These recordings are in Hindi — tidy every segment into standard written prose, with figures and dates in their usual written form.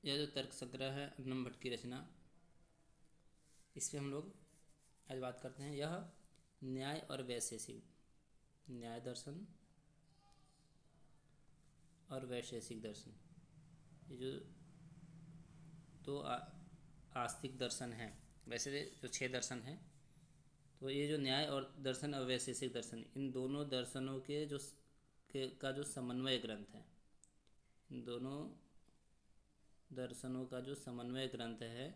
यह जो तर्क संग्रह है अन्नम भट्ट की रचना, इस पर हम लोग आज बात करते हैं। यह न्याय और वैशेषिक, न्याय दर्शन और वैशेषिक दर्शन, ये जो दो आस्तिक दर्शन हैं, वैसे जो 6 दर्शन हैं, तो ये जो न्याय और दर्शन और वैशेषिक दर्शन, इन दोनों दर्शनों के का जो समन्वय ग्रंथ है, इन दोनों दर्शनों का जो समन्वय ग्रंथ है,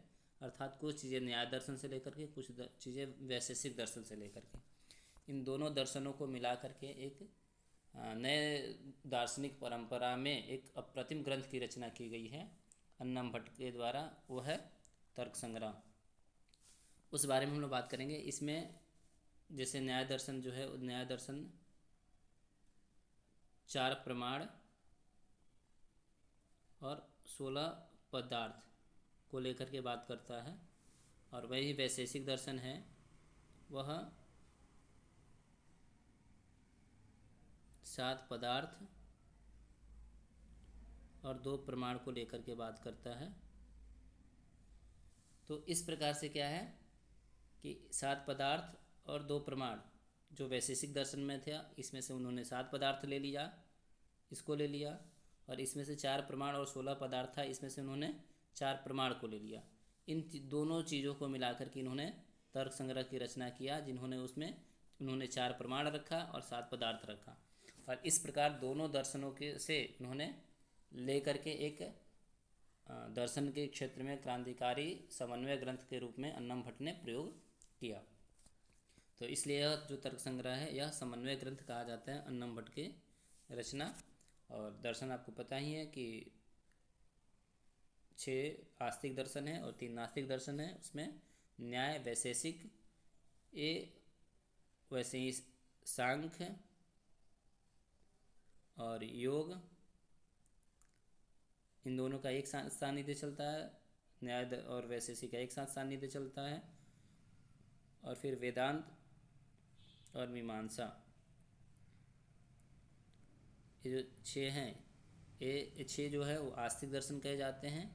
अर्थात कुछ चीज़ें न्याय दर्शन से लेकर के, कुछ चीज़ें वैशेषिक दर्शन से लेकर के, इन दोनों दर्शनों को मिला करके एक नए दार्शनिक परंपरा में एक अप्रतिम ग्रंथ की रचना की गई है अन्नम भट्ट के द्वारा, वो है तर्क संग्रह। उस बारे में हम लोग बात करेंगे। इसमें जैसे न्याय दर्शन जो है, न्याय दर्शन 4 प्रमाण और 16 पदार्थ को लेकर के बात करता है, और वही वैशेषिक दर्शन है, वह 7 पदार्थ और 2 प्रमाण को लेकर के बात करता है। तो इस प्रकार से क्या है कि 7 पदार्थ और 2 प्रमाण जो वैशेषिक दर्शन में थे, इसमें से उन्होंने 7 पदार्थ ले लिया, इसको ले लिया, और इसमें से 4 प्रमाण और 16 पदार्थ था, इसमें से उन्होंने 4 प्रमाण को ले लिया। इन दोनों चीज़ों को मिलाकर के इन्होंने तर्क संग्रह की रचना किया, जिन्होंने उसमें उन्होंने 4 प्रमाण रखा और 7 पदार्थ रखा, और इस प्रकार दोनों दर्शनों के से इन्होंने लेकर के एक दर्शन के क्षेत्र में क्रांतिकारी समन्वय ग्रंथ के रूप में अन्नम भट्ट ने प्रयोग किया। तो इसलिए यह जो तर्क संग्रह है, यह समन्वय ग्रंथ कहा जाता है अन्नम भट्ट की रचना। और दर्शन आपको पता ही है कि 6 आस्तिक दर्शन है और 3 नास्तिक दर्शन है। उसमें न्याय, वैशेषिक, ये वैसे ही सांख्य और योग, इन दोनों का एक साथ सानिध्य चलता है, न्याय और वैशेषिक का एक साथ सानिध्य चलता है, और फिर वेदांत और मीमांसा, ये जो 6 हैं, ये 6 जो है वो आस्तिक दर्शन कहे जाते हैं।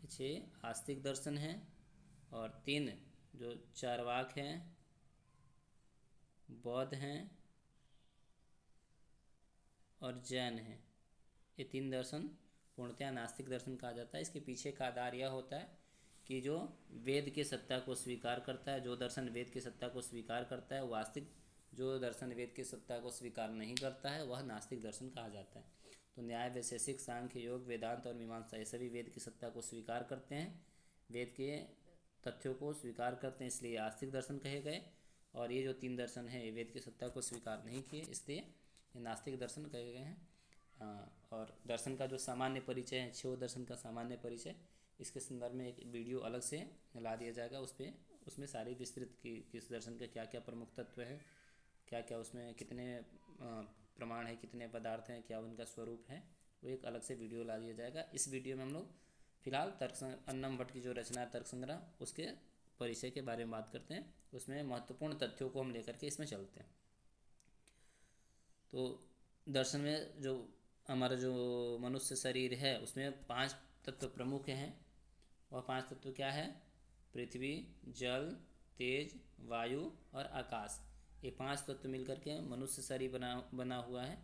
ये 6 आस्तिक दर्शन हैं, और 3 जो चार्वाक हैं, बौद्ध हैं और जैन हैं, ये 3 दर्शन पूर्णतया नास्तिक दर्शन कहा जाता है। इसके पीछे का आधार यह होता है कि जो वेद की सत्ता को स्वीकार करता है, जो दर्शन वेद की सत्ता को स्वीकार करता है वो आस्तिक, जो दर्शन वेद की सत्ता को स्वीकार नहीं करता है वह नास्तिक दर्शन कहा जाता है। तो न्याय, वैशेषिक, सांख्य, योग, वेदांत और मीमांसा, ये सभी वेद की सत्ता को स्वीकार करते हैं, वेद के तथ्यों को स्वीकार करते हैं, इसलिए आस्तिक दर्शन कहे गए। और ये जो 3 दर्शन हैं, ये वेद की सत्ता को स्वीकार नहीं किए, इसलिए ये नास्तिक दर्शन कहे गए हैं। और दर्शन का जो सामान्य परिचय है, 6 दर्शन का सामान्य परिचय, इसके संदर्भ में एक वीडियो अलग से ला दिया जाएगा। उसमें सारी विस्तृत की किस दर्शन के क्या क्या प्रमुख तत्व हैं, क्या क्या उसमें कितने प्रमाण है, कितने पदार्थ हैं, क्या उनका स्वरूप है, वो एक अलग से वीडियो ला दिया जाएगा। इस वीडियो में हम लोग फिलहाल अन्नम भट्ट की जो रचना तर्क संग्रह, उसके परिचय के बारे में बात करते हैं। उसमें महत्वपूर्ण तथ्यों को हम लेकर के इसमें चलते हैं। तो दर्शन में जो हमारा जो मनुष्य शरीर है, उसमें 5 तत्व प्रमुख हैं। वह 5 तत्व क्या है? पृथ्वी, जल, तेज, वायु और आकाश, ये 5 तत्व मिलकर के मनुष्य शरीर बना हुआ है।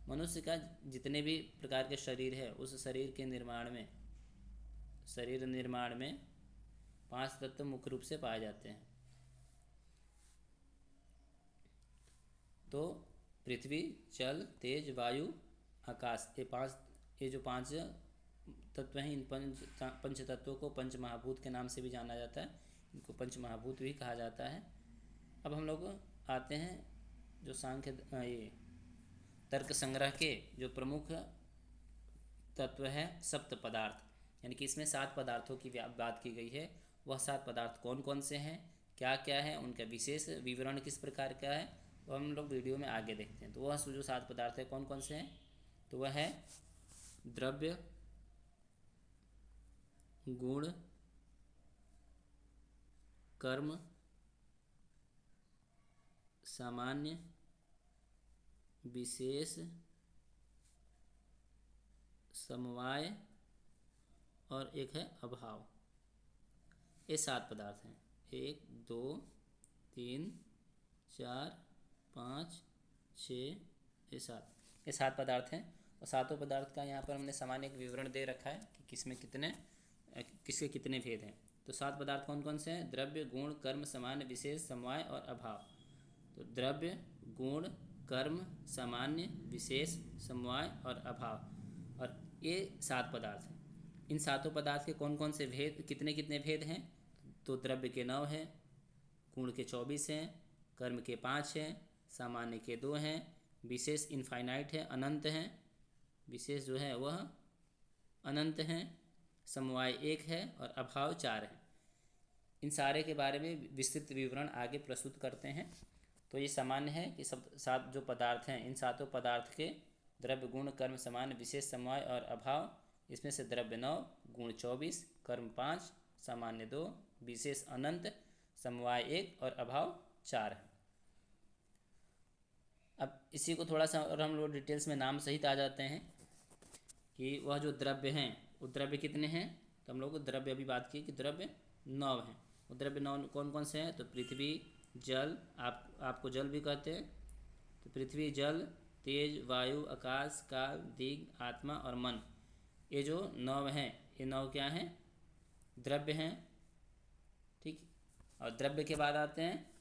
मनुष्य का जितने भी प्रकार के शरीर है, उस शरीर के शरीर निर्माण में 5 तत्व मुख्य रूप से पाए जाते हैं। तो पृथ्वी, जल, तेज, वायु, आकाश, ये जो 5 तत्व हैं, इन पंच तत्वों को पंच महाभूत के नाम से भी जाना जाता है, इनको पंच महाभूत भी कहा जाता है। अब हम लोग आते हैं जो ये तर्क संग्रह के जो प्रमुख तत्व है, सप्त पदार्थ, यानी कि इसमें 7 पदार्थों की बात की गई है। वह 7 पदार्थ कौन कौन से हैं, क्या क्या है, उनका विशेष विवरण किस प्रकार का है, वो हम लोग वीडियो में आगे देखते हैं। तो वह जो 7 पदार्थ है कौन कौन से हैं, तो वह है द्रव्य, गुण, कर्म, सामान्य, विशेष, समवाय और एक है अभाव। ये 7 पदार्थ हैं। 1 2 3 4 5 6 ये 7, ये 7 पदार्थ हैं। और सातों पदार्थ का यहाँ पर हमने सामान्य एक विवरण दे रखा है कि किसमें कितने किसके कितने भेद हैं। तो 7 पदार्थ कौन कौन से हैं? द्रव्य, गुण, कर्म, सामान्य, विशेष, समवाय और अभाव। तो द्रव्य, गुण, कर्म, सामान्य, विशेष, समवाय और अभाव, और ये 7 पदार्थ हैं। इन सातों पदार्थ के कौन कौन से भेद, कितने कितने भेद हैं? तो द्रव्य के 9 हैं, गुण के 24 हैं, कर्म के 5 हैं, सामान्य के 2 हैं, विशेष इनफाइनाइट है, अनंत हैं, विशेष जो है वह अनंत हैं, समवाय 1 है और अभाव 4 है। इन सारे के बारे में विस्तृत विवरण आगे प्रस्तुत करते हैं। तो ये सामान्य है कि सब 7 जो पदार्थ हैं, इन सातों पदार्थ के द्रव्य, गुण, कर्म, सामान्य, विशेष, समवाय और अभाव, इसमें से द्रव्य 9, गुण 24, कर्म 5, सामान्य 2, विशेष अनंत, समवाय 1 और अभाव 4 है। अब इसी को थोड़ा सा और हम लोग डिटेल्स में नाम सहित आ जाते हैं कि वह जो द्रव्य हैं वो द्रव्य कितने हैं। तो हम लोग द्रव्य अभी बात की कि द्रव्य 9 हैं। वो द्रव्य 9 कौन कौन से हैं? तो पृथ्वी, जल, आपको जल भी कहते हैं, तो पृथ्वी, जल, तेज, वायु, आकाश, काल, दिग, आत्मा और मन, ये जो 9 हैं, ये 9 क्या हैं? द्रव्य हैं। ठीक। और द्रव्य के बाद आते हैं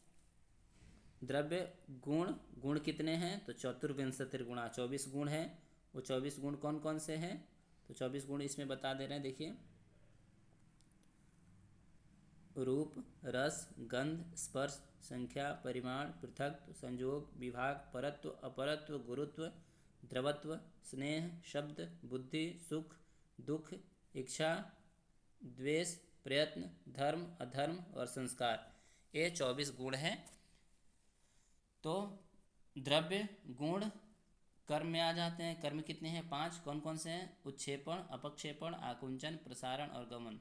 द्रव्य गुण। गुण कितने हैं? तो चतुर्विंशतिर्गुणा, 24 गुण हैं। वो 24 गुण कौन कौन से हैं? तो 24 गुण इसमें बता दे रहे हैं, देखिए। रूप, रस, गंध, स्पर्श, संख्या, परिमाण, पृथक्त्व, संयोग, विभाग, परत्व, अपरत्व, गुरुत्व, द्रवत्व, स्नेह, शब्द, बुद्धि, सुख, दुख, इच्छा, द्वेष, प्रयत्न, धर्म, अधर्म और संस्कार, ये 24 गुण हैं। तो द्रव्य, गुण, कर्म में आ जाते हैं। कर्म कितने हैं? 5। कौन कौन से हैं? उत्क्षेपण, अपक्षेपण, आकुंचन, प्रसारण और गमन।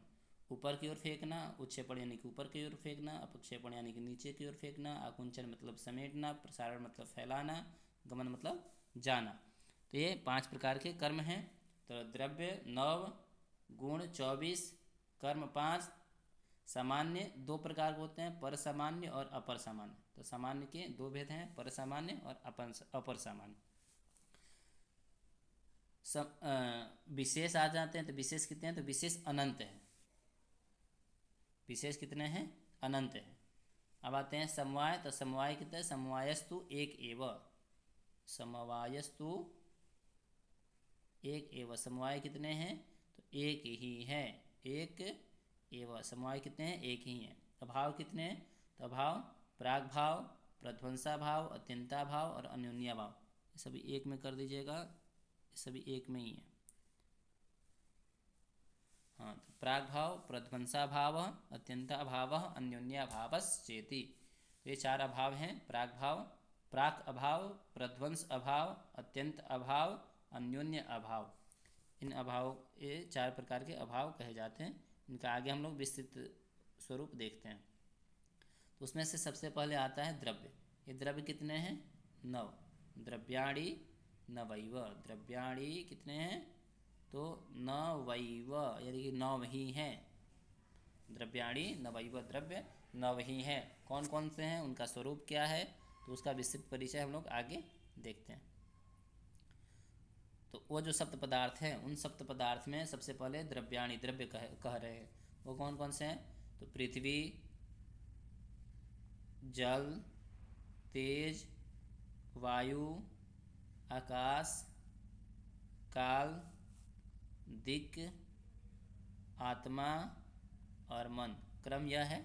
ऊपर की ओर फेंकना, उत्क्षेपण यानी कि ऊपर की ओर फेंकना, अपक्षेपण यानी कि नीचे की ओर फेंकना, आकुंचन मतलब समेटना, प्रसारण मतलब फैलाना, गमन मतलब जाना। तो ये 5 प्रकार के कर्म हैं। तो द्रव्य 9, गुण 24, कर्म 5, सामान्य 2 प्रकार के होते हैं, पर सामान्य और अपर सामान्य। तो सामान्य के 2 भेद हैं, पर सामान्य और अपर सामान्य। विशेष आ जाते हैं। तो विशेष कितने हैं? तो विशेष अनंत है। विशेष कितने हैं? अनंत है। अब आते हैं समवाय। तो समवाय कितने हैं? समवायस्तु एक एव, समवायस्तु एक एव। समवाय कितने हैं? तो एक ही है, एक एव। समवाय कितने हैं? एक ही हैं। अभाव कितने हैं? तो अभाव प्राग भाव, प्रध्वंसा भाव, अत्यंता भाव और अन्योन्या भाव, ये सभी एक में कर दीजिएगा, ये सभी एक में ही है। हाँ, तो प्राग भाव, प्रध्वंसा भाव, अत्यंता भाव, अन्योन्या भावश्चेति, तो ये 4 अभाव हैं। प्राग भाव, प्राक अभाव, प्रध्वंस अभाव, अत्यंत अभाव, अन्योन्य अभाव। इन अभाव, ये 4 प्रकार के अभाव कहे जाते हैं। इनका आगे हम लोग विस्तृत स्वरूप देखते हैं। तो उसमें से सबसे पहले आता है द्रव्य। ये द्रव्य कितने हैं? 9। द्रव्याणि नवैव। द्रव्याणि कितने हैं? तो नवैव, यानी कि 9 ही हैं। द्रव्याणि नवैव, द्रव्य 9 ही हैं। कौन कौन से हैं, उनका स्वरूप क्या है, तो उसका विस्तृत परिचय हम लोग आगे देखते हैं। तो वो जो सप्त पदार्थ हैं, उन सप्त पदार्थ में सबसे पहले द्रव्याणि, द्रव्य कह रहे हैं, वो कौन कौन से हैं? तो पृथ्वी, जल, तेज, वायु, आकाश, काल, दिक्, आत्मा और मन। क्रम यह है,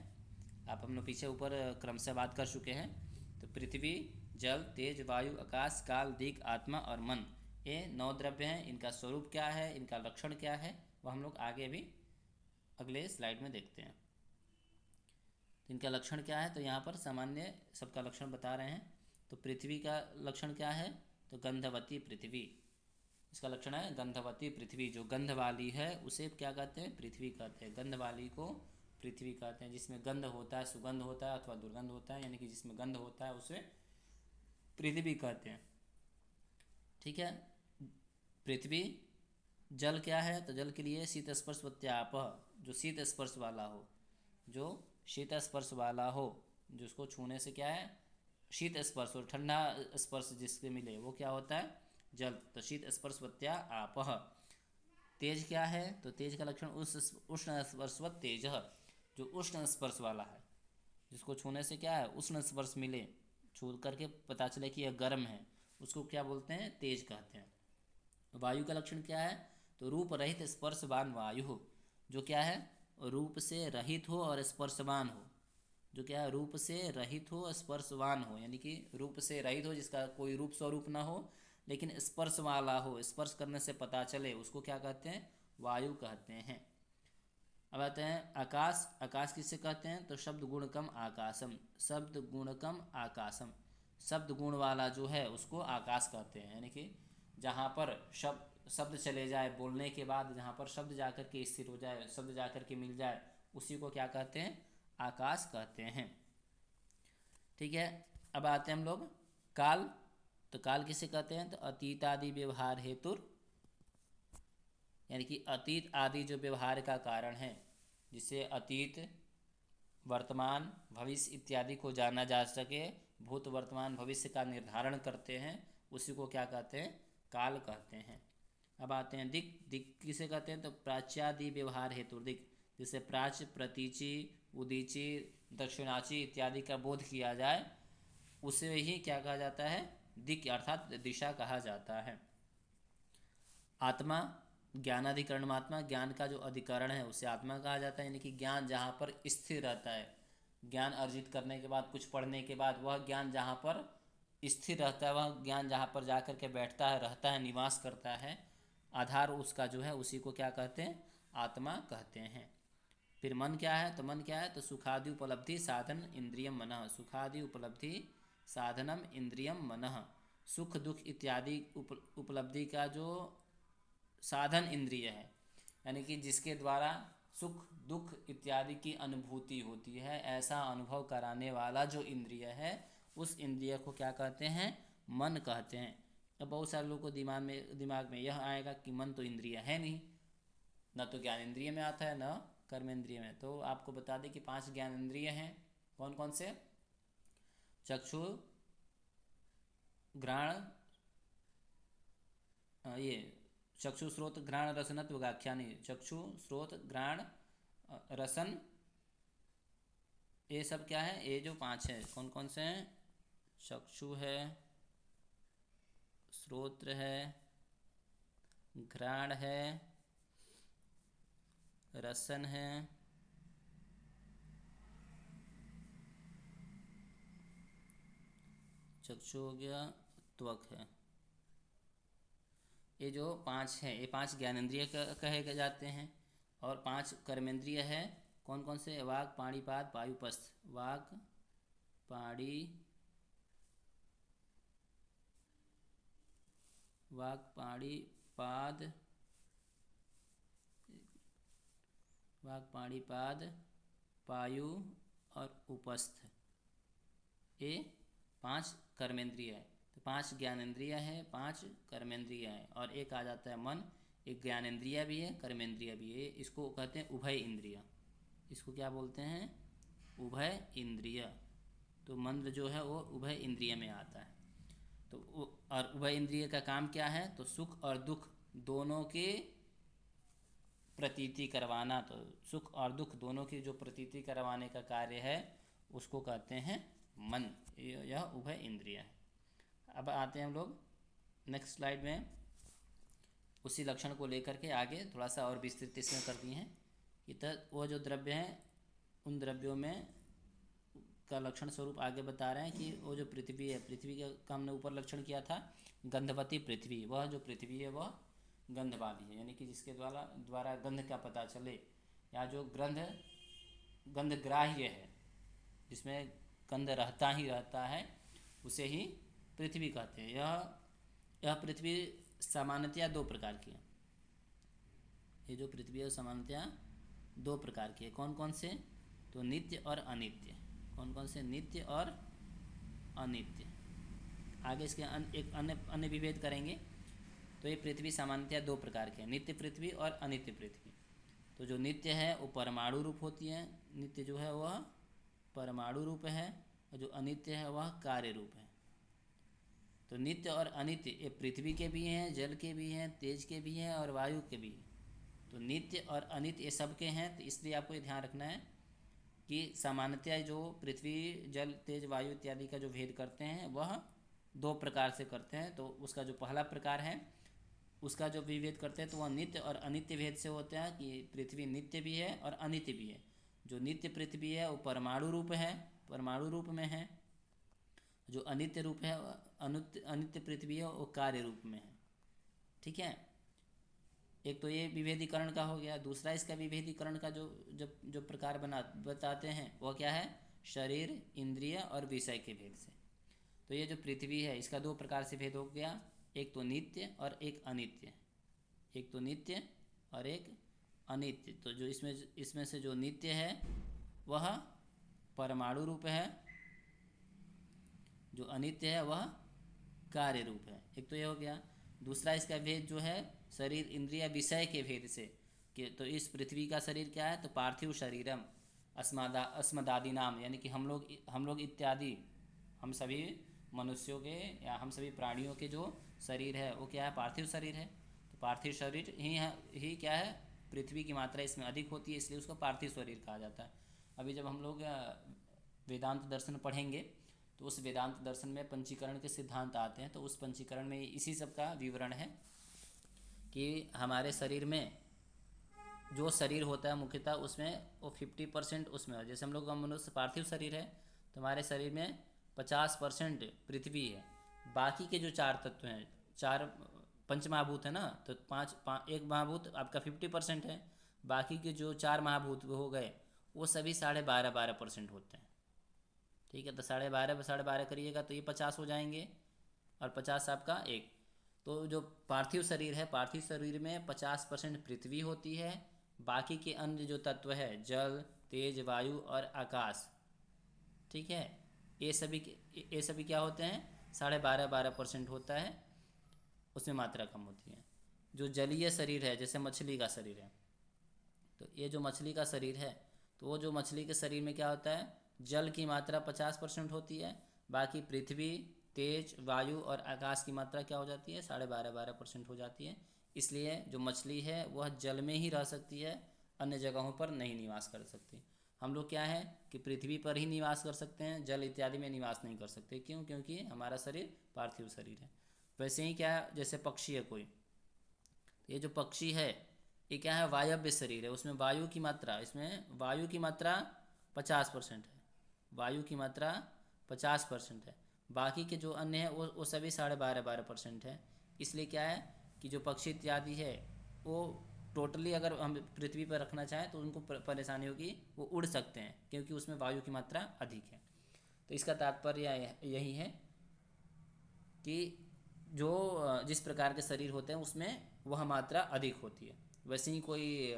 आप हम लोग पीछे ऊपर क्रम से बात कर चुके हैं। तो पृथ्वी, जल, तेज, वायु, आकाश, काल, दिक्, आत्मा और मन, ये 9 द्रव्य हैं। इनका स्वरूप क्या है, इनका लक्षण क्या है, वह हम लोग आगे भी अगले स्लाइड में देखते हैं। तो इनका लक्षण क्या है, तो यहाँ पर सामान्य सबका लक्षण बता रहे हैं। तो पृथ्वी का लक्षण क्या है? तो गंधवती पृथ्वी, इसका लक्षण है गंधवती पृथ्वी। जो गंध वाली है उसे क्या कहते हैं? पृथ्वी कहते हैं। गंध वाली को पृथ्वी कहते हैं। जिसमें गंध होता है, सुगंध होता है अथवा दुर्गंध होता है, यानी कि जिसमें गंध होता है उसे पृथ्वी कहते हैं। ठीक है। पृथ्वी, जल क्या है? तो जल के लिए शीत स्पर्श प्रत्याप, जो शीत स्पर्श वाला हो, जो शीत स्पर्श वाला हो, जिसको छूने से क्या है शीत स्पर्श, और ठंडा स्पर्श जिसके मिले वो क्या होता है? जल। तो शीत स्पर्श प्रत्याप। तेज क्या है? तो तेज का लक्षण उष्ण स्पर्शवत तेज, जो उष्ण स्पर्श वाला है, जिसको छूने से क्या है उष्ण स्पर्श मिले, छू करके पता चले कि यह गर्म है, उसको क्या बोलते हैं? तेज कहते हैं। वायु का लक्षण क्या है? तो रूप रहित स्पर्शवान वायु, जो क्या है रूप से रहित हो और स्पर्शवान हो, जो क्या है रूप से रहित हो स्पर्शवान हो, यानी कि रूप से रहित हो, जिसका कोई रूप स्वरूप ना हो लेकिन स्पर्श वाला हो, स्पर्श करने से पता चले, उसको क्या कहते हैं? वायु कहते हैं। अब आते हैं आकाश। आकाश किसे कहते हैं? तो शब्द गुणकम आकाशम, शब्द गुणकम आकाशम, शब्द गुण वाला जो है उसको आकाश कहते हैं। यानी कि जहाँ पर शब्द चले जाए बोलने के बाद, जहाँ पर शब्द जाकर के स्थिर हो जाए, शब्द जाकर के मिल जाए, उसी को क्या कहते हैं? आकाश कहते हैं। ठीक है। अब आते हैं हम लोग काल। तो काल किसे कहते हैं? तो अतीत आदि व्यवहार हेतु, यानी कि अतीत आदि जो व्यवहार का कारण है, जिससे अतीत वर्तमान भविष्य इत्यादि को जाना जा सके, भूत वर्तमान भविष्य का निर्धारण करते हैं, उसी को क्या कहते हैं? काल कहते हैं। अब आते हैं दिक्। दिक् किसे कहते हैं? तो प्राच्यादि व्यवहार हेतु दिक्, जिससे प्राच्य, प्रतीचि, उदीची, दक्षिणाची इत्यादि का बोध किया जाए, उसे ही क्या कहा जाता है? दिक् अर्थात दिशा कहा जाता है। आत्मा, ज्ञानाधिकरण आत्मा, ज्ञान का जो अधिकरण है उसे आत्मा कहा जाता है, यानी कि ज्ञान जहाँ पर स्थिर रहता है, ज्ञान अर्जित करने के बाद, कुछ पढ़ने के बाद, वह ज्ञान जहाँ पर स्थिर रहता है, वह ज्ञान जहाँ पर जा कर के बैठता है, रहता है, निवास करता है, आधार उसका जो है, उसी को क्या कहते हैं? आत्मा कहते हैं। फिर मन क्या है? तो मन क्या है? तो सुखादि उपलब्धि साधन इंद्रियम मनः, सुखादि उपलब्धि साधनम इंद्रियम मनः, सुख दुख इत्यादि उपलब्धि का जो साधन इंद्रिय है, यानी कि जिसके द्वारा सुख दुख इत्यादि की अनुभूति होती है, ऐसा अनुभव कराने वाला जो इंद्रिय है, उस इंद्रिय को क्या कहते हैं? मन कहते हैं। तो बहुत सारे लोगों को दिमाग में यह आएगा कि मन तो इंद्रिय है नहीं, न तो ज्ञान इंद्रिय में आता है, न कर्म इंद्रिय में। तो आपको बता दें कि 5 ज्ञान इंद्रिय हैं। कौन कौन से? चक्षु, घ्राण, ये चक्षु श्रोत घ्राण रसनत्व व्याख्यानी, चक्षु श्रोत घ्राण रसन, ये सब क्या है? ये जो 5 है, कौन कौन से हैं? चक्षु है, श्रोत्र है, घ्राण है, रसन है, चक्षु हो गया, त्वक है। ये जो 5 हैं, ये 5 ज्ञानेंद्रिय कहे जाते हैं। और 5 कर्मेंद्रिय है। कौन कौन से? वाक, पाणिपाद, पायुपस्थ। वाक, पाणी, वाक, पाणी, पाद, वाक, पाणी, पाद, पायु और उपस्थ, ये 5 कर्मेंद्रिय है। तो 5 ज्ञानेंद्रिय है, 5 कर्मेंद्रिय है, और एक आ जाता है मन। एक ज्ञानेंद्रिय भी है, कर्मेंद्रिय भी है। इसको कहते हैं उभय इंद्रिय। इसको क्या बोलते हैं? उभय इंद्रिय। तो मन जो है वो उभय इंद्रिय में आता है। तो और उभय इंद्रिय का काम क्या है? तो सुख और दुख दोनों की प्रतीति करवाना। तो सुख और दुख दोनों की जो प्रतीति करवाने का कार्य है, उसको कहते हैं मन। यह उभय इंद्रिय है। अब आते हैं हम लोग नेक्स्ट स्लाइड में, उसी लक्षण को लेकर के आगे थोड़ा सा और विस्तृत इसमें कर दिए हैं कि वो जो द्रव्य हैं, उन द्रव्यों में का लक्षण स्वरूप आगे बता रहे हैं कि वो जो पृथ्वी है, पृथ्वी का हमने ऊपर लक्षण किया था गंधवती पृथ्वी। वह जो पृथ्वी है वह गंध वाली है, यानी कि जिसके द्वारा गंध का पता चले, या जो गंधग्राह्य है, जिसमें गंध रहता ही रहता है, उसे ही पृथ्वी कहते हैं। यह पृथ्वी सामान्यतया 2 प्रकार की है। ये जो पृथ्वी है सामान्यतया 2 प्रकार की है। कौन कौन से? तो नित्य और अनित्य। कौन कौन से? नित्य और अनित्य। आगे इसके एक अन्य विभेद करेंगे। तो ये पृथ्वी सामान्यतः दो प्रकार के हैं, नित्य पृथ्वी और अनित्य पृथ्वी। तो जो नित्य है वो परमाणु रूप होती है, नित्य जो है वह परमाणु रूप है, और जो अनित्य है वह कार्य रूप है। तो नित्य और अनित्य ये पृथ्वी के भी हैं, जल के भी हैं, तेज के भी हैं और वायु के भी हैं। तो नित्य और अनित्य ये सब के हैं। तो इसलिए आपको ये ध्यान रखना है कि सामान्यतः जो पृथ्वी जल तेज वायु इत्यादि का जो भेद करते हैं वह दो प्रकार से करते हैं। तो उसका जो पहला प्रकार है उसका जो विभेद करते हैं तो वह नित्य और अनित्य भेद से होता है कि पृथ्वी नित्य भी है और अनित्य भी है। जो नित्य पृथ्वी है वो परमाणु रूप है, परमाणु रूप में है। जो अनित्य रूप है अनित्य पृथ्वी है वो कार्य रूप में है। ठीक है, एक तो ये विभेदीकरण का हो गया। दूसरा इसका विभेदीकरण का जो प्रकार बताते हैं वह क्या है, शरीर इंद्रिय और विषय के भेद से। तो ये जो पृथ्वी है इसका दो प्रकार से भेद हो गया, एक तो नित्य और एक अनित्य, एक तो नित्य और एक अनित्य। तो जो इसमें से जो नित्य है वह परमाणु रूप है, जो अनित्य है वह कार्य रूप है। एक तो ये हो गया। दूसरा इसका भेद जो है शरीर इंद्रिय विषय के भेद से, कि तो इस पृथ्वी का शरीर क्या है, तो पार्थिव शरीरम अस्मदादि नाम, यानी कि हम लोग इत्यादि, हम सभी मनुष्यों के या हम सभी प्राणियों के जो शरीर है वो क्या है, पार्थिव शरीर है। तो पार्थिव शरीर ही क्या है, पृथ्वी की मात्रा इसमें अधिक होती है, इसलिए उसको पार्थिव शरीर कहा जाता है। अभी जब हम लोग वेदांत दर्शन पढ़ेंगे तो उस वेदांत दर्शन में पंचीकरण के सिद्धांत आते हैं। तो उस पंचीकरण में इसी सब का विवरण है कि हमारे शरीर में जो शरीर होता है मुख्यतः उसमें वो 50% उसमें है। जैसे हम लोग का मनुष्य पार्थिव शरीर है तो हमारे शरीर में 50% पृथ्वी है। बाकी के जो चार तत्व हैं, चार पंच महाभूत है ना, तो एक महाभूत आपका 50% है। बाकी के जो चार महाभूत हो गए वो सभी 12.5% होते हैं। ठीक है, तो 12.5 करिएगा तो ये 50 हो जाएंगे और 50 आपका एक। तो जो पार्थिव शरीर है, पार्थिव शरीर में 50% पृथ्वी होती है, बाकी के अन्य जो तत्व है जल तेज वायु और आकाश, ठीक है, ये सभी क्या होते हैं, 12.5% होता है, उसमें मात्रा कम होती है। जो जलीय शरीर है जैसे मछली का शरीर है, तो ये जो मछली का शरीर है तो वो जो मछली के शरीर में क्या होता है, जल की मात्रा 50% होती है, बाकी पृथ्वी तेज वायु और आकाश की मात्रा क्या हो जाती है, 12.5% हो जाती है। इसलिए जो मछली है वह जल में ही रह सकती है, अन्य जगहों पर नहीं निवास कर सकती। हम लोग क्या है कि पृथ्वी पर ही निवास कर सकते हैं, जल इत्यादि में निवास नहीं कर सकते। क्यों? क्योंकि हमारा शरीर पार्थिव शरीर है। वैसे ही क्या, जैसे पक्षी है कोई, ये जो पक्षी है ये क्या है, वायव्य शरीर है, उसमें वायु की मात्रा 50% है, वायु की मात्रा 50% है। बाकी के जो अन्य है वो सभी 12.5% है। इसलिए क्या है कि जो पक्षी इत्यादि है वो टोटली अगर हम पृथ्वी पर रखना चाहें तो उनको परेशानी होगी, वो उड़ सकते हैं क्योंकि उसमें वायु की मात्रा अधिक है। तो इसका तात्पर्य यही है कि जो जिस प्रकार के शरीर होते हैं उसमें वह मात्रा अधिक होती है। वैसे ही कोई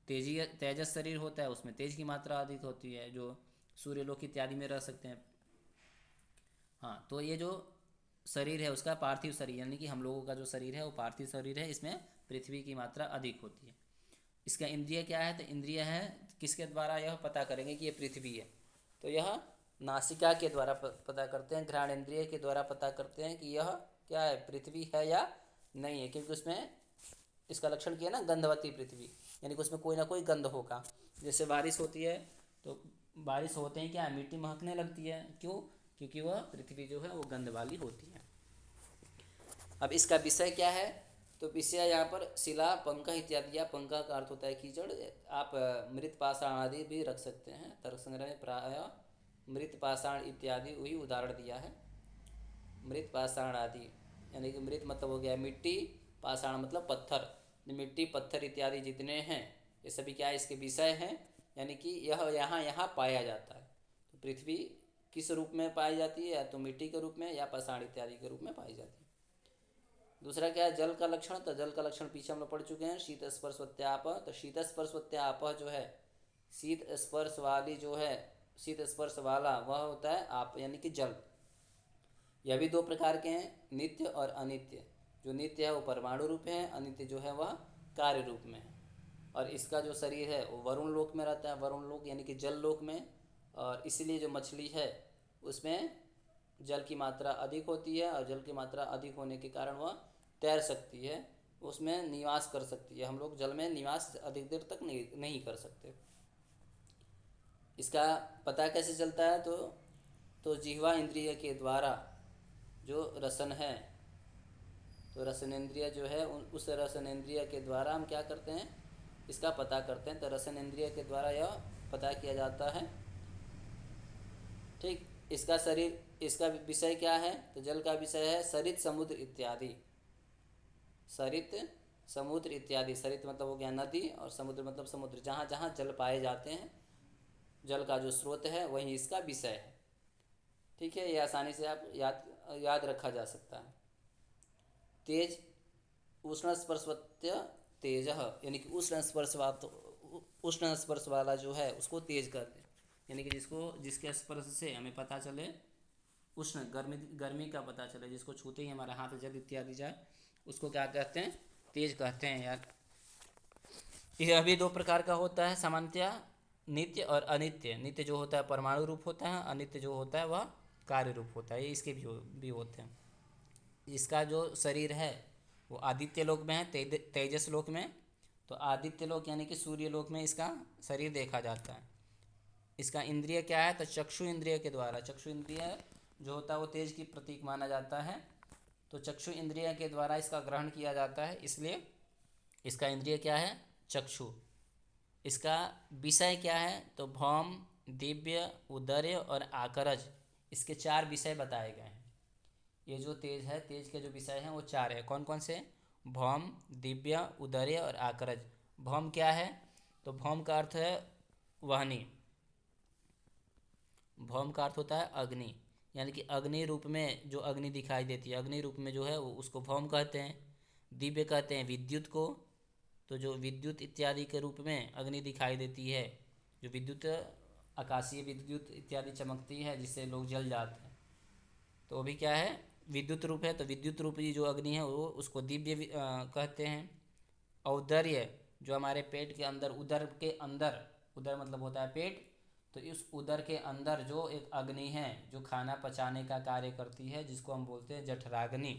तेजस शरीर होता है उसमें तेज की मात्रा अधिक होती है, जो सूर्यलोक इत्यादि में रह सकते हैं। हाँ, तो ये जो शरीर है उसका पार्थिव शरीर, यानी कि हम लोगों का जो शरीर है वो पार्थिव शरीर है, इसमें पृथ्वी की मात्रा अधिक होती है। इसका इंद्रिय क्या है, तो इंद्रिय है किसके द्वारा यह पता करेंगे कि ये पृथ्वी है, तो यह नासिका के द्वारा पता करते हैं, घ्राण इंद्रिय के द्वारा पता करते हैं कि यह क्या है, पृथ्वी है या नहीं है। क्योंकि उसमें इसका लक्षण किया ना, गंधवती पृथ्वी, यानी कि उसमें कोई ना कोई गंध होगा। जैसे बारिश होती है तो बारिश होते ही क्या है, मिट्टी महकने लगती है। क्यों? क्योंकि वह पृथ्वी जो है वो गंध वाली होती है। अब इसका विषय क्या है, तो विषय यहाँ पर शिला पंखा इत्यादि, या पंखा का अर्थ होता है कीचड़। आप मृत पाषाण आदि भी रख सकते हैं। तर्क संग्रह में प्राय मृत पाषाण इत्यादि वही उदाहरण दिया है। मृत पाषाण आदि यानी कि मृत मतलब हो गया मिट्टी, पाषाण मतलब पत्थर, मिट्टी पत्थर इत्यादि जितने हैं ये सभी क्या है, इसके विषय हैं, यानी कि यह यहाँ पाया जाता है। तो पृथ्वी किस रूप में पाई जाती है, या तो मिट्टी के रूप में या पाषाण इत्यादि के रूप में पाई जाती है। दूसरा क्या है, जल का लक्षण। तो जल का लक्षण पीछे हम लोग पढ़ चुके हैं, शीत स्पर्श वत्याप। तो शीत स्पर्श वत्याप जो है, शीत स्पर्श वाली जो है, शीत स्पर्श वाला वह होता है आप, यानी कि जल। यह भी दो प्रकार के हैं, नित्य और अनित्य। जो नित्य है वो परमाणु रूप है, अनित्य जो है वह कार्य रूप में है। और इसका जो शरीर है वो वरुण लोक में रहता है, वरुण लोक यानी कि जल लोक में। और इसीलिए जो मछली है उसमें जल की मात्रा अधिक होती है, और जल की मात्रा अधिक होने के कारण वह तैर सकती है, उसमें निवास कर सकती है। हम लोग जल में निवास अधिक देर तक नहीं कर सकते। इसका पता कैसे चलता है? तो जिह्वा इंद्रिय के द्वारा जो रसन है, तो रसनेन्द्रिय जो है उस रसनेन्द्रिय के द्वारा हम क्या करते हैं, इसका पता करते हैं। तो रसनेन्द्रिय के द्वारा यह पता किया जाता है। ठीक, इसका शरीर, इसका विषय क्या है? तो जल का विषय है सरित समुद्र इत्यादि। सरित समुद्र इत्यादि, सरित मतलब हो गया नदी, और समुद्र मतलब समुद्र, जहाँ जहाँ जल पाए जाते हैं, जल का जो स्रोत है वही इसका विषय है। ठीक है, ये आसानी से आप याद रखा जा सकता है। तेज उष्ण स्पर्शवत्य तेज, यानी कि उष्ण स्पर्श वाला जो है उसको तेज करते हैं, यानी कि जिसके स्पर्श से हमें पता चले, उष्ण गर्मी का पता चले, जिसको छूते ही हमारा हाथ जल इत्यादि जाए, उसको क्या कहते हैं? तेज कहते हैं यार। यह भी दो प्रकार का होता है सामान्यतया, नित्य और अनित्य। नित्य जो होता है परमाणु रूप होता है, अनित्य जो होता है वह कार्य रूप होता है। ये इसके भी होते हैं। इसका जो शरीर है वो आदित्य लोक में है, तेजस लोक में। तो आदित्य लोक यानी कि सूर्य लोक में इसका शरीर देखा जाता है। इसका इंद्रिय क्या है? तो चक्षु इंद्रिय के द्वारा, चक्षु इंद्रिय जो होता है वो तेज की प्रतीक माना जाता है। तो चक्षु इंद्रिय के द्वारा इसका ग्रहण किया जाता है, इसलिए इसका इंद्रिय क्या है? चक्षु। इसका विषय क्या है? तो भौम, दिव्य, उदर्य और आकरज, इसके 4 विषय बताए गए हैं। ये जो तेज है, तेज के जो विषय हैं वो 4 है। कौन कौन से? भौम, दिव्य, उदर्य और आकरज। भौम क्या है? तो भौम का अर्थ है वहनी। भौम का अर्थ होता है अग्नि, यानी कि अग्नि रूप में जो अग्नि दिखाई देती है, अग्नि रूप में जो है वो उसको भौम कहते हैं। दिव्य कहते हैं विद्युत को, तो जो विद्युत इत्यादि के रूप में अग्नि दिखाई देती है, जो विद्युत, आकाशीय विद्युत इत्यादि चमकती है जिससे लोग जल जाते हैं, तो वो भी क्या है? विद्युत रूप है। तो विद्युत रूपी जो अग्नि है वो उसको दिव्य कहते हैं। औदर्य जो हमारे पेट के अंदर, उदर के अंदर, उदर मतलब होता है पेट, तो इस उदर के अंदर जो एक अग्नि है जो खाना पचाने का कार्य करती है, जिसको हम बोलते हैं जठराग्नि,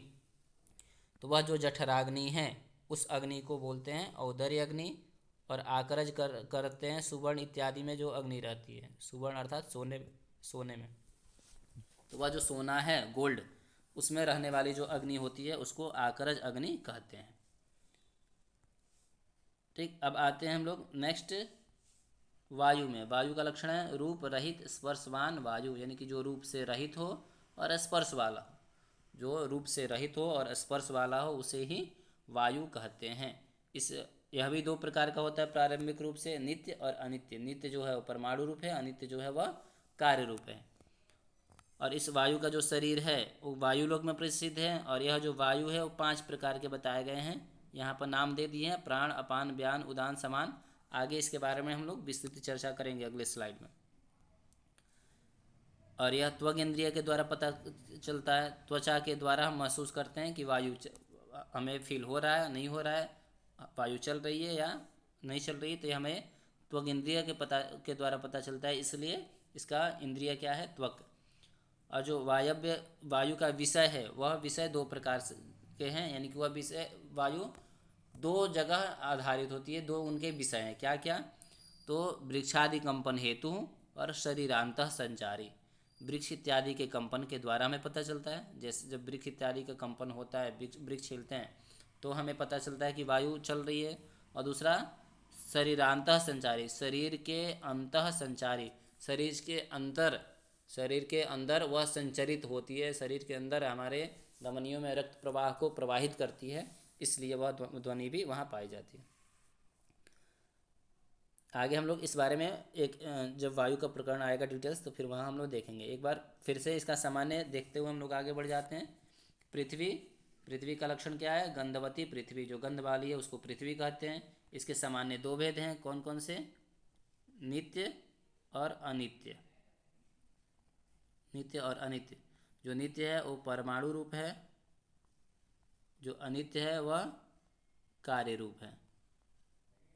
तो वह जो जठराग्नि है उस अग्नि को बोलते हैं औदर्य अग्नि। और आकरज करते हैं सुवर्ण इत्यादि में जो अग्नि रहती है, सुवर्ण अर्थात सोने में। तो वह जो सोना है, गोल्ड, उसमें रहने वाली जो अग्नि होती है उसको आकरज अग्नि कहते हैं। ठीक, अब आते हैं हम लोग नेक्स्ट वायु में। वायु का लक्षण है रूप रहित स्पर्शवान वायु, यानी कि जो रूप से रहित हो और स्पर्श वाला हो। जो रूप से रहित हो और स्पर्श वाला हो उसे ही वायु कहते हैं। यह भी 2 प्रकार का होता है प्रारंभिक रूप से, नित्य और अनित्य। नित्य जो है वो परमाणु रूप है, अनित्य जो है वह कार्य रूप है। और इस वायु का जो शरीर है वो वायु लोक में प्रसिद्ध है। और यह जो वायु है वो 5 प्रकार के बताए गए हैं, यहाँ पर नाम दे दिए हैं: प्राण, अपान, व्यान, उदान, समान। आगे इसके बारे में हम लोग विस्तृत चर्चा करेंगे अगले स्लाइड में। और यह त्वग इंद्रिय के द्वारा पता चलता है, त्वचा के द्वारा हम महसूस करते हैं कि वायु हमें फील हो रहा है, नहीं हो रहा है, वायु चल रही है या नहीं चल रही है, तो ये हमें त्वग इंद्रिय के द्वारा पता चलता है, इसलिए इसका इंद्रिय क्या है? त्वक। और जो वायु का विषय है वह विषय 2 प्रकार के हैं, यानी कि वह विषय वायु 2 जगह आधारित होती है, 2 उनके विषय हैं। क्या क्या? तो वृक्षादि कंपन हेतु और शरीरांत संचारी। वृक्ष इत्यादि के कंपन के द्वारा हमें पता चलता है। जैसे जब वृक्ष इत्यादि का कंपन होता है, वृक्ष हिलते हैं, तो हमें पता चलता है कि वायु चल रही है। और दूसरा शरीरांत संचारी, शरीर के अंतः संचारी, शरीर के अंदर वह संचरित होती है, शरीर के अंदर हमारे धमनियों में रक्त प्रवाह को प्रवाहित करती है, इसलिए वह ध्वनि भी वहाँ पाई जाती है। आगे हम लोग इस बारे में जब वायु का प्रकरण आएगा डिटेल्स, तो फिर वहाँ हम लोग देखेंगे। एक बार फिर से इसका सामान्य देखते हुए हम लोग आगे बढ़ जाते हैं। पृथ्वी का लक्षण क्या है? गंधवती पृथ्वी, जो गंध वाली है उसको पृथ्वी कहते हैं। इसके सामान्य 2 भेद हैं, कौन कौन से? नित्य और अनित्य। नित्य और अनित्य। जो नित्य है वो परमाणु रूप है, जो अनित्य है वह कार्य रूप है।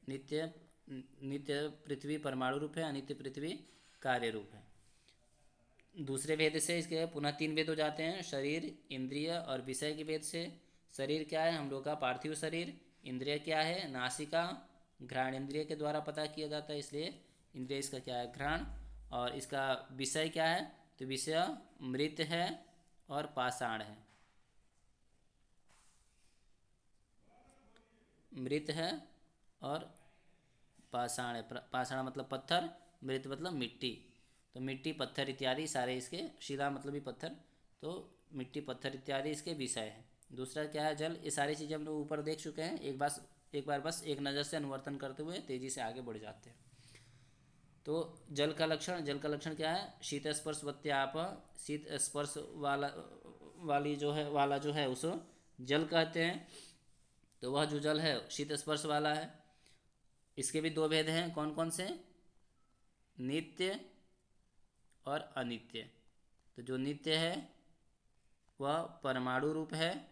नित्य नित्य पृथ्वी परमाणु रूप है, अनित्य पृथ्वी कार्य रूप है। दूसरे भेद से इसके पुनः तीन भेद हो जाते हैं, शरीर, इंद्रिय और विषय के भेद से। शरीर क्या है हम लोग का? पार्थिव शरीर। इंद्रिय क्या है? नासिका। घ्राण इंद्रिय के द्वारा पता किया जाता है, इसलिए इंद्रिय इसका क्या है? घ्राण। और इसका विषय क्या है? तो विषय मृत है और पाषाण है। मृत है और पाषाण है। पाषाण मतलब पत्थर, मृत मतलब मिट्टी। तो मिट्टी, पत्थर इत्यादि सारे इसके, शिला मतलब ही पत्थर, तो मिट्टी, पत्थर इत्यादि इसके विषय है। दूसरा क्या है? जल। ये सारी चीज़ें हम लोग ऊपर देख चुके हैं। एक बार बस एक नज़र से अनुवर्तन करते हुए तेज़ी से आगे बढ़ जाते हैं। तो जल का लक्षण, जल का लक्षण क्या है? शीत स्पर्श वत्याप। शीत स्पर्श वाला जो है उसे जल कहते हैं। तो वह जो जल है शीत स्पर्श वाला है। इसके भी दो भेद हैं, कौन कौन से? नित्य और अनित्य। तो जो नित्य है वह परमाणु रूप है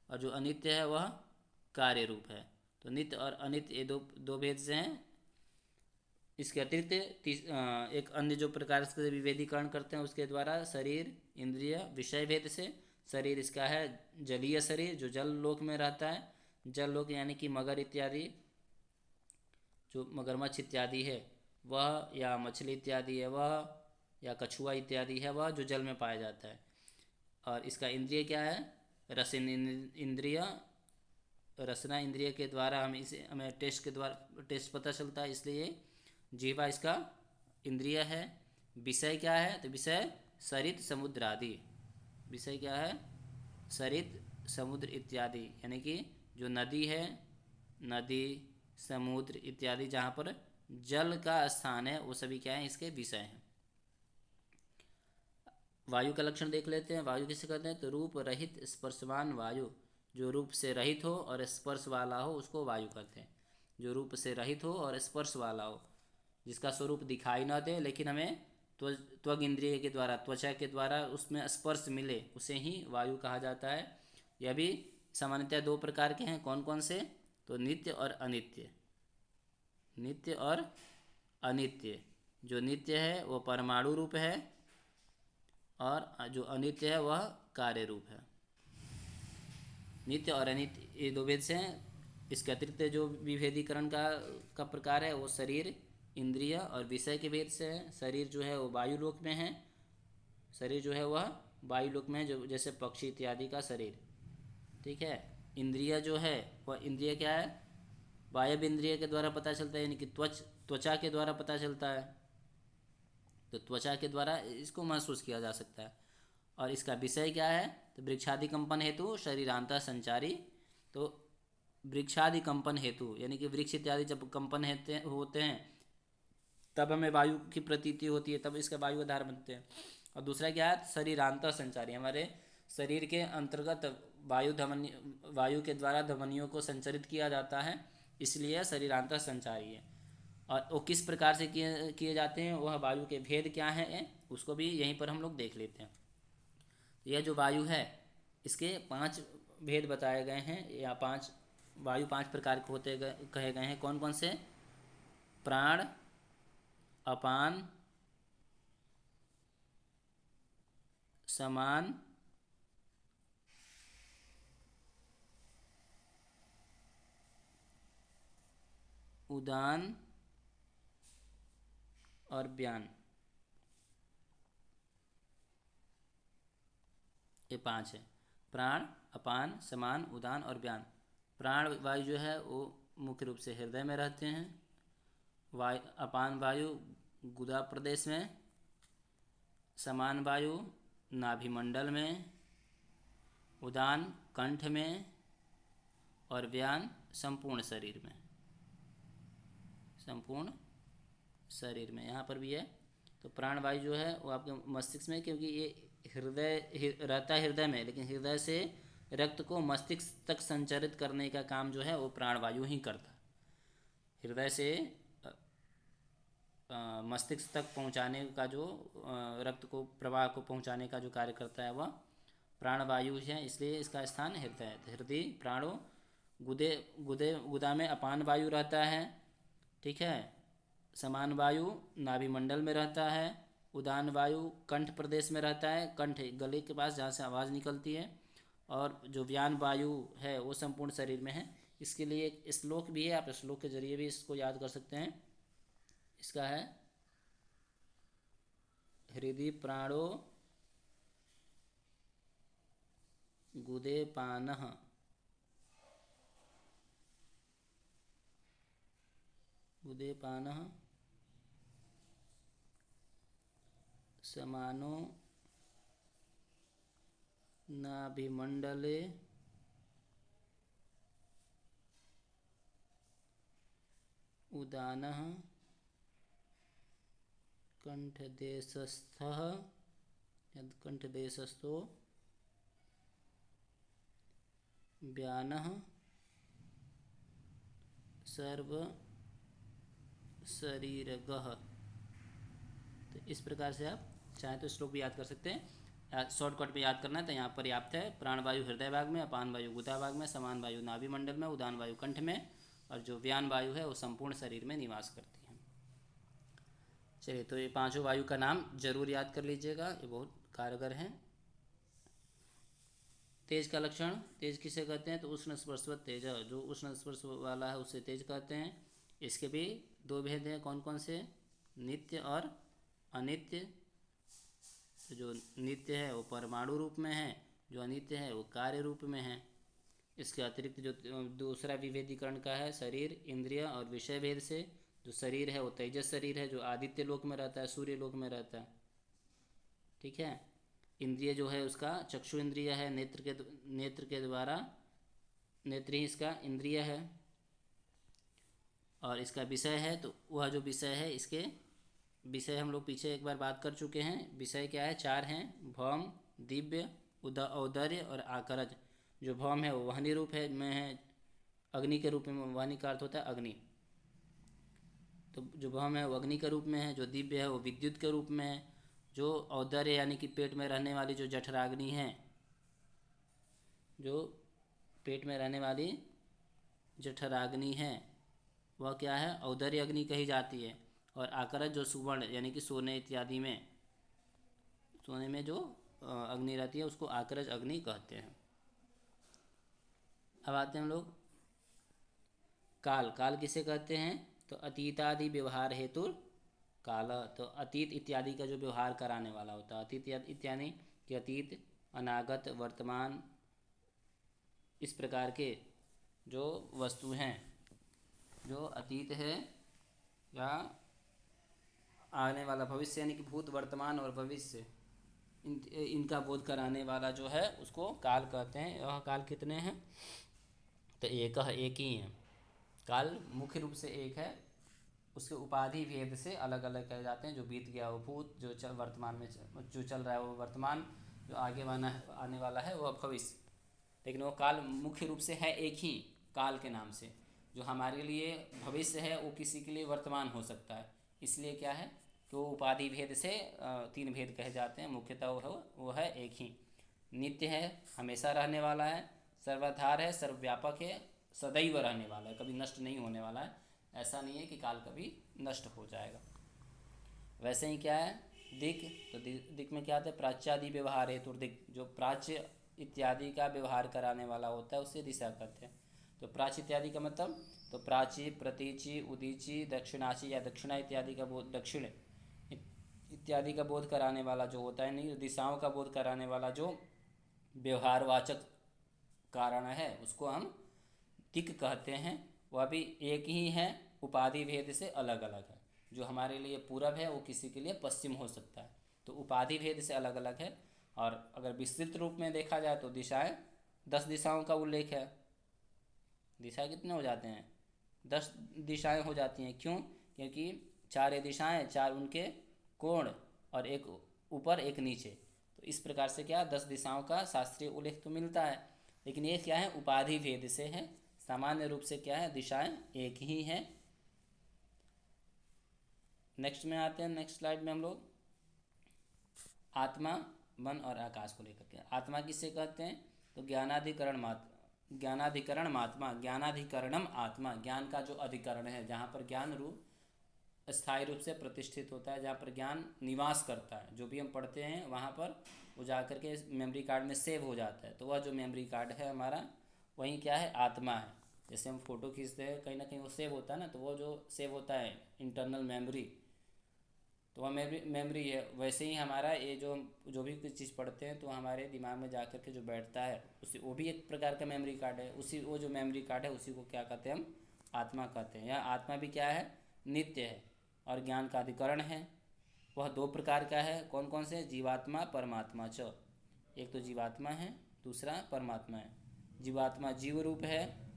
और जो अनित्य है वह कार्य रूप है। तो नित्य और अनित्य ये दो दो भेद से हैं। इसके अतिरिक्त एक अन्य जो प्रकार से विभेदीकरण करते हैं उसके द्वारा शरीर, इंद्रिय, विषय भेद से। शरीर इसका है जलीय शरीर, जो जल लोक में रहता है। जल लोक यानी कि मगर इत्यादि, जो मगरमच्छ इत्यादि है वह, या मछली इत्यादि है वह, या कछुआ इत्यादि है वह, जो जल में पाया जाता है। और इसका इंद्रिय क्या है? रसन इंद्रिय। रसना इंद्रिय के द्वारा हमें टेस्ट के द्वारा टेस्ट पता चलता है, इसलिए जीवा इसका इंद्रिय है। विषय क्या है? तो विषय सरित, समुद्र आदि। विषय क्या है? सरित, समुद्र इत्यादि, यानी कि जो नदी है, नदी, समुद्र इत्यादि जहाँ पर जल का स्थान है वो सभी क्या है? इसके विषय हैं। वायु का लक्षण देख लेते हैं। वायु किसे कहते हैं? तो रूप रहित स्पर्शवान वायु। जो रूप से रहित हो और स्पर्श वाला हो उसको वायु कहते हैं। जो रूप से रहित हो और स्पर्श वाला हो, जिसका स्वरूप दिखाई न दे लेकिन हमें त्वग इंद्रिय के द्वारा, त्वचा के द्वारा उसमें स्पर्श मिले, उसे ही वायु कहा जाता है। यह भी सामान्यतः दो प्रकार के हैं, कौन कौन से? तो नित्य और अनित्य। नित्य और अनित्य। जो नित्य है वो परमाणु रूप है और जो अनित्य है वह कार्य रूप है। नित्य और अनित्य ये दो भेद से हैं। इसके अतिरिक्त जो विभेदीकरण का प्रकार है वो शरीर, इंद्रिय और विषय के भेद से है। शरीर जो है वो वायु लोक में है। शरीर जो है वह वायु लोक में है, जो जैसे पक्षी इत्यादि का शरीर। ठीक है। इंद्रिय जो है वह, इंद्रिय क्या है? वायव्य इंद्रिय के द्वारा पता चलता है, यानी कि त्वचा के द्वारा पता चलता है। तो त्वचा के द्वारा इसको महसूस किया जा सकता है। और इसका विषय क्या है? तो वृक्षादि कंपन हेतु शरीरांतः संचारी। तो वृक्षादि कंपन हेतु, यानी कि वृक्ष इत्यादि जब कंपन होते हैं तब हमें वायु की प्रतीति होती है, तब इसके वायु आधार बनते हैं। और दूसरा क्या है? शरीरांतः संचारी। हमारे शरीर के अंतर्गत वायु के द्वारा धमनियों को संचरित किया जाता है, इसलिए शरीरांतः संचारी है। और वो किस प्रकार से किए जाते हैं, वह वायु के भेद क्या हैं उसको भी यहीं पर हम लोग देख लेते हैं। यह जो वायु है इसके 5 भेद बताए गए हैं, या 5 वायु 5 प्रकार के कहे गए हैं। कौन कौन से? प्राण, अपान, समान, उदान और व्यान। ये 5 है। प्राण, अपान, समान, उदान और व्यान। प्राण वायु जो है वो मुख्य रूप से हृदय में रहते हैं। अपान वायु गुदा प्रदेश में, समान वायु नाभिमंडल में, उदान कंठ में और व्यान संपूर्ण शरीर में। संपूर्ण शरीर में यहाँ पर भी है। तो प्राण वायु जो है वो आपके मस्तिष्क में, क्योंकि ये हृदय रहता है हृदय में, लेकिन हृदय से रक्त को मस्तिष्क तक संचारित करने का काम जो है वो प्राण वायु ही करता है। हृदय से मस्तिष्क तक पहुंचाने का जो रक्त को प्रवाह को पहुंचाने का जो कार्य करता है वह प्राणवायु है, इसलिए इसका स्थान हृदय है। हृदय प्राणो गुदे गुदे गुदा में अपान वायु रहता है, ठीक है। समान वायु नाभिमंडल में रहता है। उदान वायु कंठ प्रदेश में रहता है, कंठ गले के पास जहाँ से आवाज़ निकलती है। और जो व्यान वायु है वो संपूर्ण शरीर में है। इसके लिए एक श्लोक भी है, आप श्लोक के जरिए भी इसको याद कर सकते हैं। इसका है हृदय प्राणो गुदे पानः गुदे पानः समानो नाभिमंडले उदानः कंठदेशस्थः कंठदेशस्थो व्यानः सर्व शरीरगः। तो इस प्रकार से आप चाहे तो श्लोक भी याद कर सकते हैं। शॉर्टकट में याद करना है तो यहाँ पर्याप्त है। प्राणवायु हृदय भाग में, अपान वायु गुदा भाग में, समान वायु नाभि मंडल में, उदान वायु कंठ में, और जो व्यान वायु है वो संपूर्ण शरीर में निवास करती है। चलिए, तो ये पांचों वायु का नाम जरूर याद कर लीजिएगा, ये बहुत कारगर है। तेज का लक्षण, तेज किसे कहते हैं? तो उष्ण स्पर्शवत तेज, जो उष्ण स्पर्श वाला है उसे तेज कहते हैं। इसके भी दो भेद हैं, कौन कौन से? नित्य और अनित्य। तो जो नित्य है वो परमाणु रूप में है, जो अनित्य है वो कार्य रूप में है। इसके अतिरिक्त जो दूसरा विभेदीकरण का है शरीर, इंद्रिय और विषय भेद से, जो शरीर है वो तेजस शरीर है, जो आदित्य लोक में रहता है, सूर्य लोक में रहता है, ठीक है। इंद्रिय जो है उसका चक्षु इंद्रिय है, नेत्र के द्वारा, नेत्र ही इसका इंद्रिय है। और इसका विषय है, तो वह जो विषय है, इसके विषय हम लोग पीछे एक बार बात कर चुके हैं। विषय क्या है? चार हैं, भौम, दिव्य, औदर्य और आकरज। जो भौम है वो वाहनी रूप है में है, अग्नि के रूप में, वाहनी का अर्थ होता है अग्नि। तो जो भौम है वो अग्नि के रूप में है, जो दिव्य है वो विद्युत के रूप में है, जो औदर्य यानी कि पेट में रहने वाली जो जठराग्नि है, जो पेट में रहने वाली जठराग्नि है वह क्या है? औदर्य अग्नि कही जाती है। और आकरज जो सुवर्ण यानी कि सोने इत्यादि में, सोने में जो अग्नि रहती है उसको आकरज अग्नि कहते हैं। अब आते हैं हम लोग काल। काल किसे कहते हैं? तो अतीतादि व्यवहार हेतु काल। तो अतीत इत्यादि का जो व्यवहार कराने वाला होता है, अतीत इत्यादि कि अतीत, अनागत, वर्तमान, इस प्रकार के जो वस्तु हैं, जो अतीत है या आने वाला भविष्य यानी कि भूत, वर्तमान और भविष्य, इनका बोध कराने वाला जो है उसको काल कहते हैं। यह काल कितने हैं? तो एक ही है। काल मुख्य रूप से एक है, उसके उपाधि भेद से अलग अलग कहे जाते हैं। जो बीत गया वो भूत, जो वर्तमान में जो चल रहा है वो वर्तमान, जो आगे आने वाला है वो भविष्य। लेकिन वो काल मुख्य रूप से है एक ही काल के नाम से। जो हमारे लिए भविष्य है वो किसी के लिए वर्तमान हो सकता है। इसलिए क्या है कि वो उपाधि भेद से तीन भेद कहे जाते हैं, मुख्यतः वो है एक ही। नित्य है, हमेशा रहने वाला है, सर्वाधार है, सर्वव्यापक है, सदैव रहने वाला है, कभी नष्ट नहीं होने वाला है। ऐसा नहीं है कि काल कभी नष्ट हो जाएगा। वैसे ही क्या है दिक्, तो दिक् में क्या आता है? प्राच्यादि व्यवहार हेतु दिक्, जो प्राच्य इत्यादि का व्यवहार कराने वाला होता है उसे दिशा कहते हैं। तो प्राच्य इत्यादि का मतलब, तो प्राची, प्रतीचि, उदीची, दक्षिणाची या दक्षिणा इत्यादि का बोध, दक्षिण इत्यादि का बोध कराने वाला जो होता है, नहीं दिशाओं का बोध कराने वाला जो व्यवहारवाचक कारण है उसको हम दिक् कहते हैं। वह भी एक ही है, उपाधि भेद से अलग अलग है। जो हमारे लिए पूरब है वो किसी के लिए पश्चिम हो सकता है, तो उपाधि भेद से अलग अलग है। और अगर विस्तृत रूप में देखा जाए तो दिशाएं 10 दिशाओं का उल्लेख है। दिशाएं कितने हो जाते हैं? 10 दिशाएं हो जाती हैं। क्यों? क्योंकि 4 दिशाएं, 4 उनके कोण और एक ऊपर एक नीचे। तो इस प्रकार से क्या 10 दिशाओं का शास्त्रीय उल्लेख तो मिलता है, लेकिन ये क्या है? उपाधि भेद से है। सामान्य रूप से क्या है? दिशाएं एक ही हैं। नेक्स्ट में आते हैं, नेक्स्ट स्लाइड में हम लोग आत्मा मन और आकाश को लेकर के। आत्मा किससे कहते हैं? तो ज्ञानाधिकरणम आत्मा, ज्ञान का जो अधिकरण है, जहाँ पर ज्ञान रूप स्थायी रूप से प्रतिष्ठित होता है, जहाँ पर ज्ञान निवास करता है, जो भी हम पढ़ते हैं वहाँ पर वो जा कर के मेमोरी कार्ड में सेव हो जाता है। तो वह जो मेमोरी कार्ड है हमारा, वही क्या है? आत्मा है। जैसे हम फ़ोटो खींचते हैं, कहीं ना कहीं वो सेव होता है ना, तो वो जो सेव होता है इंटरनल मेमोरी, तो वह मेमोरी है। वैसे ही हमारा ये जो भी कुछ चीज़ पढ़ते हैं तो हमारे दिमाग में जा कर के जो बैठता है, उसी वो भी एक प्रकार का मेमोरी कार्ड है। वो जो मेमोरी कार्ड है उसी को क्या कहते हैं? हम आत्मा कहते हैं। यह आत्मा भी क्या है? नित्य है और ज्ञान का अधिकरण है। वह दो प्रकार का है। कौन कौन से? जीवात्मा, परमात्मा च। एक तो जीवात्मा है, दूसरा परमात्मा है। जीवात्मा जीव रूप है,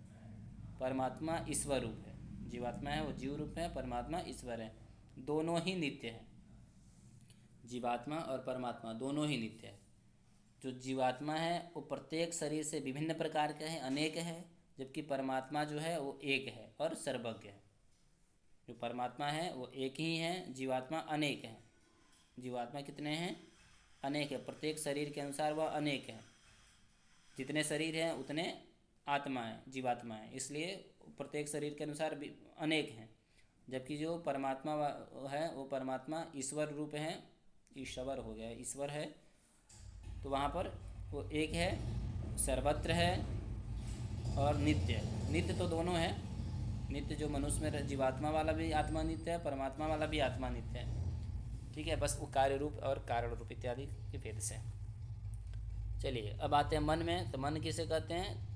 परमात्मा ईश्वर रूप है। जीवात्मा है वो जीव रूप है, परमात्मा ईश्वर है। दोनों ही नित्य है। जीवात्मा और परमात्मा दोनों ही नित्य है। जो जीवात्मा है वो प्रत्येक शरीर से विभिन्न प्रकार के हैं, अनेक है, जबकि परमात्मा जो है वो एक है और सर्वज्ञ है। जो परमात्मा है वो एक ही है, जीवात्मा अनेक है। जीवात्मा कितने हैं? अनेक है। प्रत्येक शरीर के अनुसार वह अनेक है। जितने शरीर हैं उतने आत्मा है, जीवात्मा है, इसलिए प्रत्येक शरीर के अनुसार भी अनेक हैं। जबकि जो परमात्मा है वो परमात्मा ईश्वर रूप है, ईश्वर हो गया, ईश्वर है, तो वहाँ पर वो एक है, सर्वत्र है और नित्य है। नित्य तो दोनों है। नित्य जो मनुष्य में जीवात्मा वाला भी आत्मा नित्य है, परमात्मा वाला भी आत्मा नित्य है। ठीक है, बस वो कार्य रूप और कारण रूप इत्यादि के भेद से। चलिए अब आते हैं मन में। तो मन किसे कहते हैं?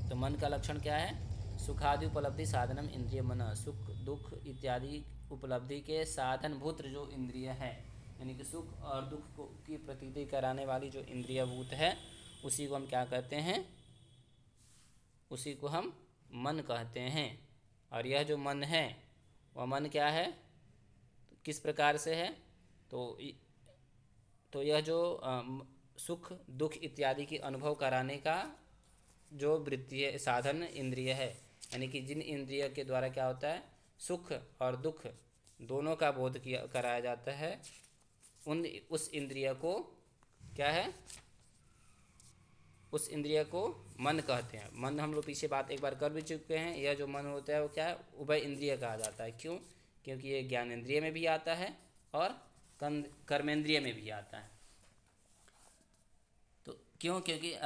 तो मन का लक्षण क्या है? सुखादि उपलब्धि साधनम इंद्रिय मन। सुख दुख इत्यादि उपलब्धि के साधनभूत जो इंद्रिय है, यानी कि सुख और दुख को की प्रतीति कराने वाली जो इंद्रियभूत है, उसी को हम क्या कहते हैं? उसी को हम मन कहते हैं। और यह जो मन है वह मन क्या है? तो किस प्रकार से है? तो यह जो सुख दुख इत्यादि की अनुभव कराने का जो वृत्ति है, साधन इंद्रिय है, यानी कि जिन इंद्रिय के द्वारा क्या होता है? सुख और दुख दोनों का बोध किया कराया जाता है, उस इंद्रिय को क्या है? उस इंद्रिय को मन कहते हैं। मन हम लोग पीछे बात एक बार कर भी चुके हैं। यह जो मन होता है वो क्या है? उभय इंद्रिय कहा जाता है। क्यों? क्योंकि ये ज्ञानेंद्रिय में भी आता है और कर्मेंद्रिय में भी आता है। तो क्यों? क्योंकि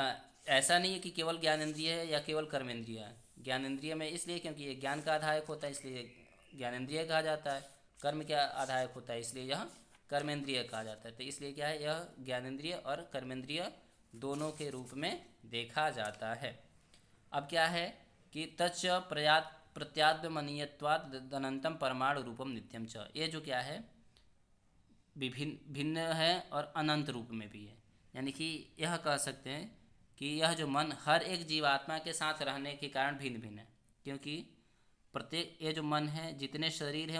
ऐसा नहीं है कि केवल ज्ञानेंद्रिय है या केवल कर्मेंद्रिय है। ज्ञानेंद्रिय में इसलिए क्योंकि ये ज्ञान का आधायक होता है, इसलिए ज्ञानेंद्रिय कहा जाता है। कर्म का आधायक होता है, इसलिए यह कर्मेंद्रिय कहा जाता है। तो इसलिए क्या है? यह ज्ञानेंद्रिय और कर्मेंद्रिय दोनों के रूप में देखा जाता है। अब क्या है कि तच्च प्रत्यात्मनीयत्वात् अनंतम परमाणु रूपम नित्यम च। ये जो क्या है? भिन्न है और अनंत रूप में भी है। यानी कि यह कह सकते हैं कि यह जो मन हर एक जीवात्मा के साथ रहने के कारण भिन्न भिन्न है। क्योंकि प्रत्येक ये जो मन है, जितने शरीर हैं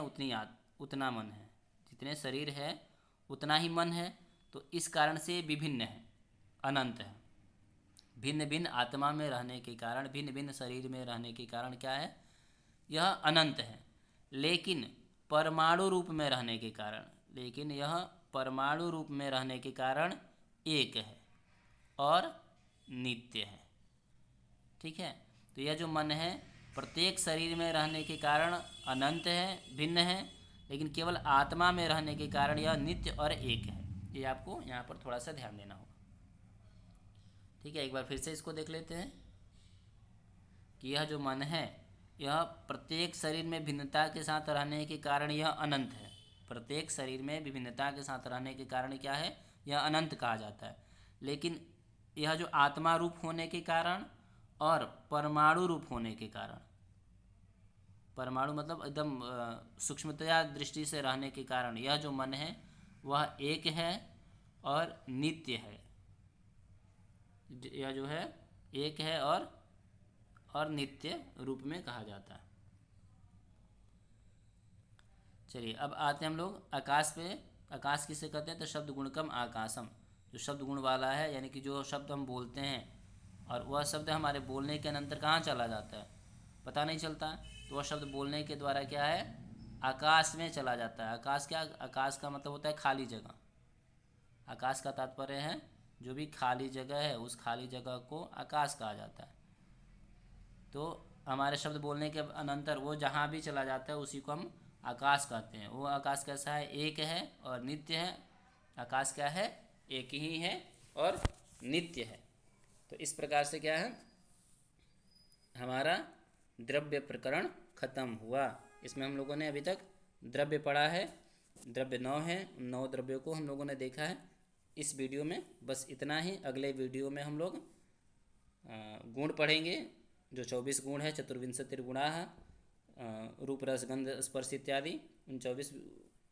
उतना मन है, जितने शरीर है उतना ही मन है। तो इस कारण से विभिन्न है, अनंत है। भिन्न भिन्न आत्मा में रहने के कारण, भिन्न भिन्न शरीर में रहने के कारण क्या है? यह अनंत है। लेकिन परमाणु रूप में रहने के कारण, लेकिन यह परमाणु रूप में रहने के कारण एक है और नित्य है। ठीक है, तो यह जो मन है प्रत्येक शरीर में रहने के कारण अनंत है, भिन्न है, लेकिन केवल आत्मा में रहने के कारण यह नित्य और एक है। ये आपको यहाँ पर थोड़ा सा ध्यान देना होगा। ठीक है, एक बार फिर से इसको देख लेते हैं कि यह जो मन है यह प्रत्येक शरीर में भिन्नता के साथ रहने के कारण यह अनंत है। प्रत्येक शरीर में विभिन्नता के साथ रहने के कारण क्या है? यह अनंत कहा जाता है। लेकिन यह जो आत्मा रूप होने के कारण और परमाणु रूप होने के कारण, परमाणु मतलब एकदम सूक्ष्मतया दृष्टि से रहने के कारण यह जो मन है वह एक है और नित्य है। यह जो है एक है और नित्य रूप में कहा जाता है। चलिए अब आते हैं हम लोग आकाश पे। आकाश किसे कहते हैं? तो शब्द गुणकम आकाशम, जो शब्द गुण वाला है, यानी कि जो शब्द हम बोलते हैं और वह शब्द हमारे बोलने के अनंतर कहाँ चला जाता है पता नहीं चलता। तो वह शब्द बोलने के द्वारा क्या है? आकाश में चला जाता है। आकाश क्या? आकाश का मतलब होता है खाली जगह। आकाश का तात्पर्य है जो भी खाली जगह है, उस खाली जगह को आकाश कहा जाता है। तो हमारे शब्द बोलने के अनंतर वो जहाँ भी चला जाता है उसी को हम आकाश कहते हैं। वो आकाश कैसा है? एक है और नित्य है। आकाश क्या है? एक ही है और नित्य है। तो इस प्रकार से क्या है, हमारा द्रव्य प्रकरण खत्म हुआ। इसमें हम लोगों ने अभी तक द्रव्य पढ़ा है, द्रव्य 9 है, 9 द्रव्यों को हम लोगों ने देखा है इस वीडियो में। बस इतना ही। अगले वीडियो में हम लोग गुण पढ़ेंगे, जो 24 गुण है, चतुर्विंशतिर्गुणाः, रूप रस गंध स्पर्श इत्यादि। उन 24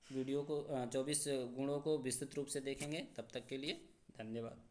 वीडियो को 24 गुणों को विस्तृत रूप से देखेंगे। तब तक के लिए धन्यवाद।